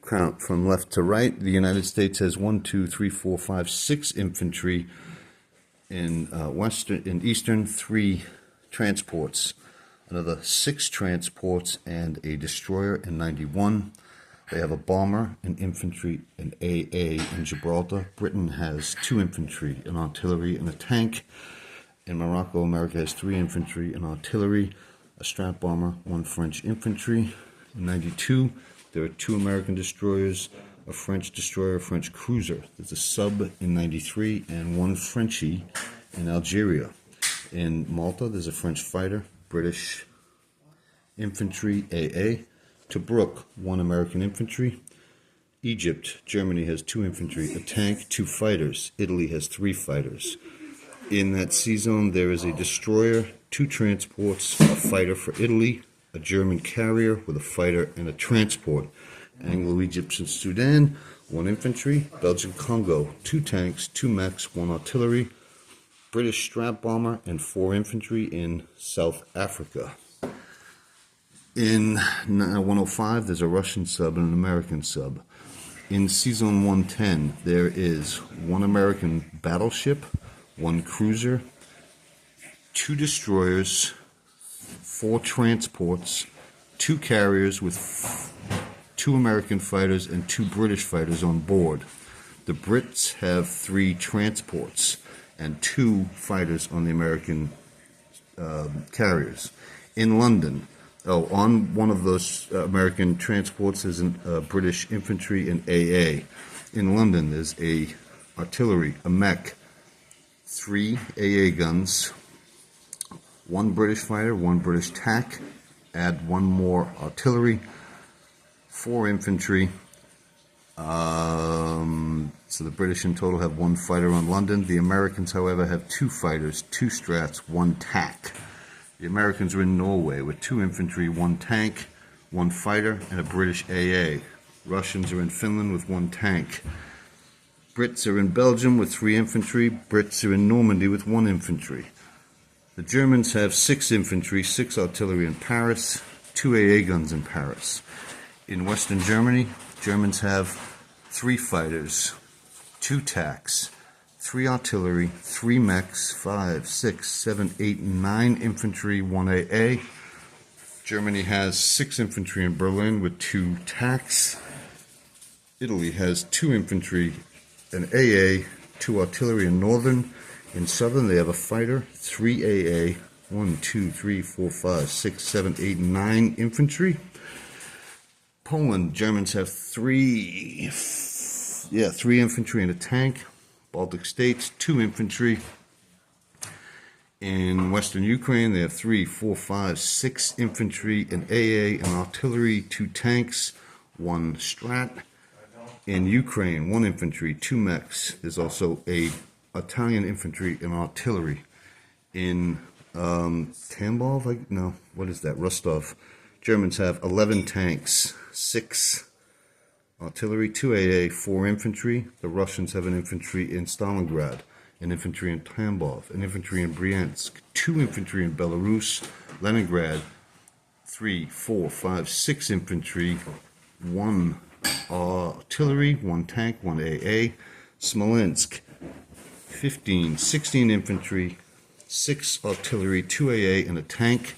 count from left to right. The United States has 1, 2, 3, 4, 5, 6 infantry in Eastern, 3 transports, another 6 transports, and a destroyer in 91. They have a bomber, an infantry, an AA in Gibraltar. Britain has 2 infantry, an artillery, and a tank. In Morocco, America has 3 infantry, an artillery, a Strat bomber, 1 French infantry. In 92, there are 2 American destroyers, a French destroyer, a French cruiser. There's a sub in 93 and 1 Frenchie in Algeria. In Malta, there's a French fighter, British infantry, AA. Tobruk, 1 American infantry. Egypt, Germany has 2 infantry, a tank, 2 fighters. Italy has 3 fighters. In that sea zone, there is a destroyer, 2 transports, a fighter for Italy, a German carrier with a fighter and a transport. Anglo-Egyptian Sudan, 1 infantry. Belgian Congo, 2 tanks, 2 mechs, 1 artillery. British Strat bomber and 4 infantry in South Africa. In 105, there's a Russian sub and an American sub. In Sea Zone 110, there is 1 American battleship, 1 cruiser, 2 destroyers, 4 transports, 2 carriers with 2 American fighters and 2 British fighters on board. The Brits have 3 transports and 2 fighters on the American carriers. In London, on one of those American transports is British infantry and AA. In London, there's a artillery, a mech, 3 AA guns, 1 British fighter, 1 British TAC, add 1 more artillery, 4 infantry. So the British in total have 1 fighter on London. The Americans, however, have 2 fighters, 2 strats, 1 TAC. The Americans are in Norway with 2 infantry, 1 tank, 1 fighter, and a British AA. Russians are in Finland with 1 tank. Brits are in Belgium with 3 infantry. Brits are in Normandy with 1 infantry. The Germans have 6 infantry, 6 artillery in Paris, 2 AA guns in Paris. In Western Germany, Germans have 3 fighters, 2 TACs, 3 artillery, 3 mechs, 5, 6, 7, 8, 9 infantry, 1 AA. Germany has 6 infantry in Berlin with 2 TACs. Italy has 2 infantry, an AA, 2 artillery in Northern. In Southern, they have a fighter, 3 AA, 1, 2, 3, 4, 5, 6, 7, 8, 9 infantry. Poland, Germans have 3 infantry and a tank. Baltic States, 2 infantry. In Western Ukraine, they have 3, 4, 5, 6 infantry, an AA, an artillery, 2 tanks, 1 strat. In Ukraine, 1 infantry, 2 mechs. There's also a Italian infantry and artillery. In Tambov, Rostov, Germans have 11 tanks, 6 artillery, 2 AA, 4 infantry. The Russians have an infantry in Stalingrad, an infantry in Tambov, an infantry in Bryansk, 2 infantry in Belarus, Leningrad, 3, 4, 5, 6 infantry, 1 artillery, 1 tank, 1 AA. Smolensk, 16 infantry, 6 artillery, 2 AA, and a tank.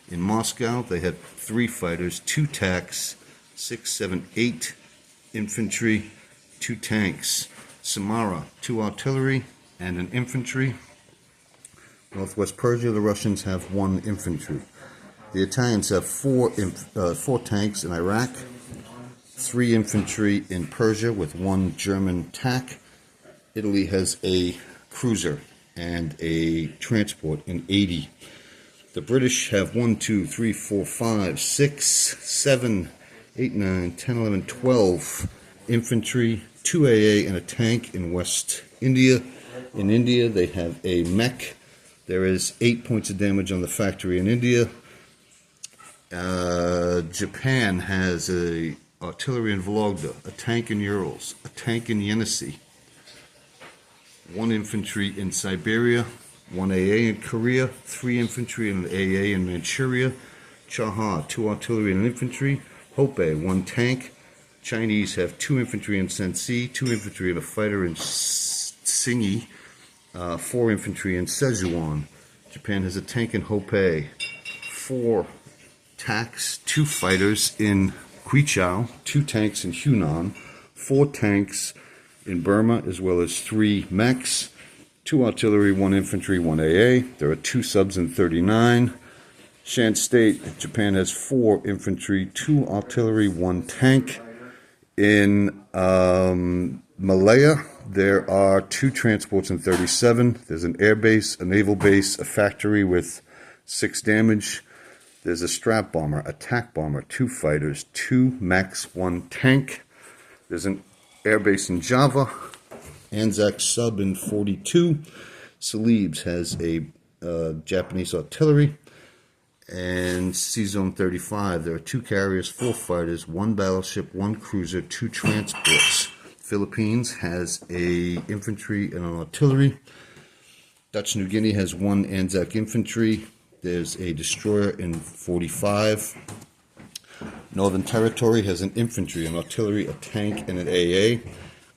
In Moscow, they had 3 fighters, 2 TACs, 6, 7, 8 infantry, 2 tanks. Samara, 2 artillery and an infantry. Northwest Persia, the Russians have 1 infantry. The Italians have 4 tanks in Iraq, 3 infantry in Persia with 1 German TAC. Italy has a cruiser and a transport in 80. The British have 1, 2, 3, 4, 5, 6, 7, 8, 9, 10, 11, 12 infantry, 2 AA, and a tank in West India. In India, they have a mech. There is 8 points of damage on the factory in India. Japan has a artillery in Vologda, a tank in Urals, a tank in Yenisei, 1 infantry in Siberia, 1 AA in Korea, 3 infantry and an AA in Manchuria. Chaha, 2 artillery and an infantry. Hope, 1 tank. Chinese have 2 infantry in Sensi, 2 infantry and a fighter in Xingyi, 4 infantry in Szechuan. Japan has a tank in Hopei, 4 tanks, 2 fighters in Qichao, 2 tanks in Hunan, 4 tanks in Burma, as well as 3 mechs, 2 artillery, 1 infantry, 1 AA. There are 2 subs in 39. Shan State, Japan has 4 infantry, 2 artillery, 1 tank. In Malaya, there are 2 transports in 37. There's an air base, a naval base, a factory with 6 damage. There's a strap bomber, attack bomber, 2 fighters, 2 mechs, 1 tank. There's an air base in Java. Anzac sub in 42. Celebes has a Japanese artillery. And Sea-Zone 35, there are 2 carriers, 4 fighters, 1 battleship, 1 cruiser, 2 transports. Philippines has a infantry and an artillery. Dutch New Guinea has 1 Anzac infantry. There's a destroyer in 45. Northern Territory has an infantry, an artillery, a tank, and an AA.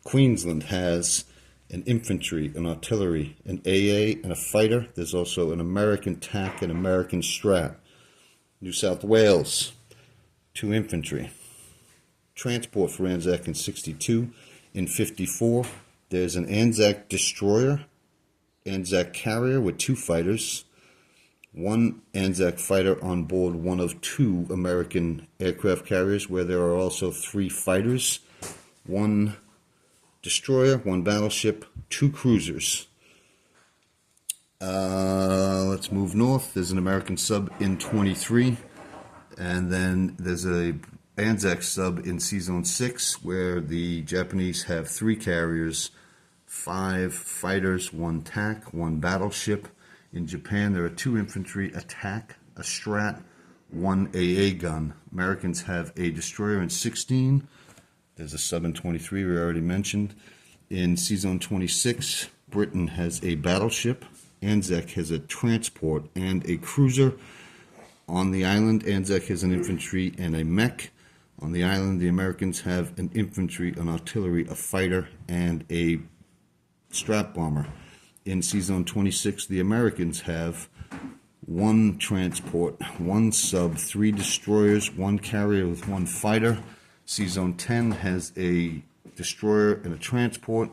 Queensland has an infantry, an artillery, an AA, and a fighter. There's also an American tank and American strat. New South Wales, 2 infantry. Transport for Anzac in 62. In 54, there's an Anzac destroyer, Anzac carrier with 2 fighters, 1 Anzac fighter on board one of 2 American aircraft carriers, where there are also 3 fighters, 1 destroyer, 1 battleship, 2 cruisers. Let's move north. There's an American sub in 23, and then there's a Anzac sub in Sea-Zone 6, where the Japanese have 3 carriers, 5 fighters, 1 tank, 1 battleship. In Japan, there are 2 infantry, a tank, a strat, 1 AA gun. Americans have a destroyer in 16. There's a sub in 23, we already mentioned. In Sea-Zone 26, Britain has a battleship. Anzac has a transport and a cruiser. On the island, Anzac has an infantry and a mech. On the island, the Americans have an infantry, an artillery, a fighter, and a strap bomber. In Sea-Zone 26, the Americans have 1 transport, 1 sub, 3 destroyers, 1 carrier with 1 fighter. Sea-Zone 10 has a destroyer and a transport.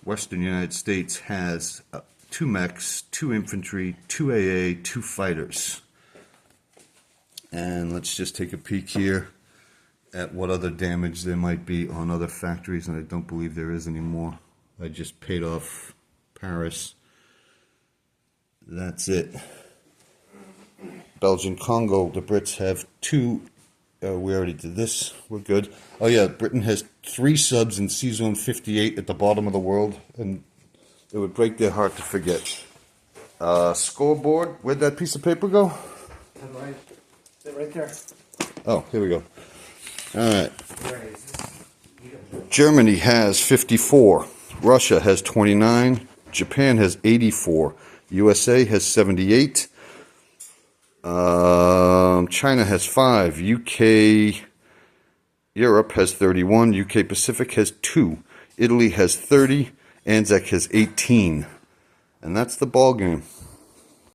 Western United States has 2 mechs, 2 infantry, 2 AA, 2 fighters. And let's just take a peek here at what other damage there might be on other factories, and I don't believe there is anymore. I just paid off Paris. That's it. Belgian Congo, the Brits have 2. We already did this. We're good. Oh yeah, Britain has 3 subs in Sea-Zone 58 at the bottom of the world, and it would break their heart to forget. Scoreboard. Where'd that piece of paper go? Right there. Oh, here we go. All right. Germany has 54. Russia has 29. Japan has 84. USA has 78. China has 5. UK, Europe has 31. UK Pacific has 2. Italy has 30. Anzac has 18. And that's the ball game.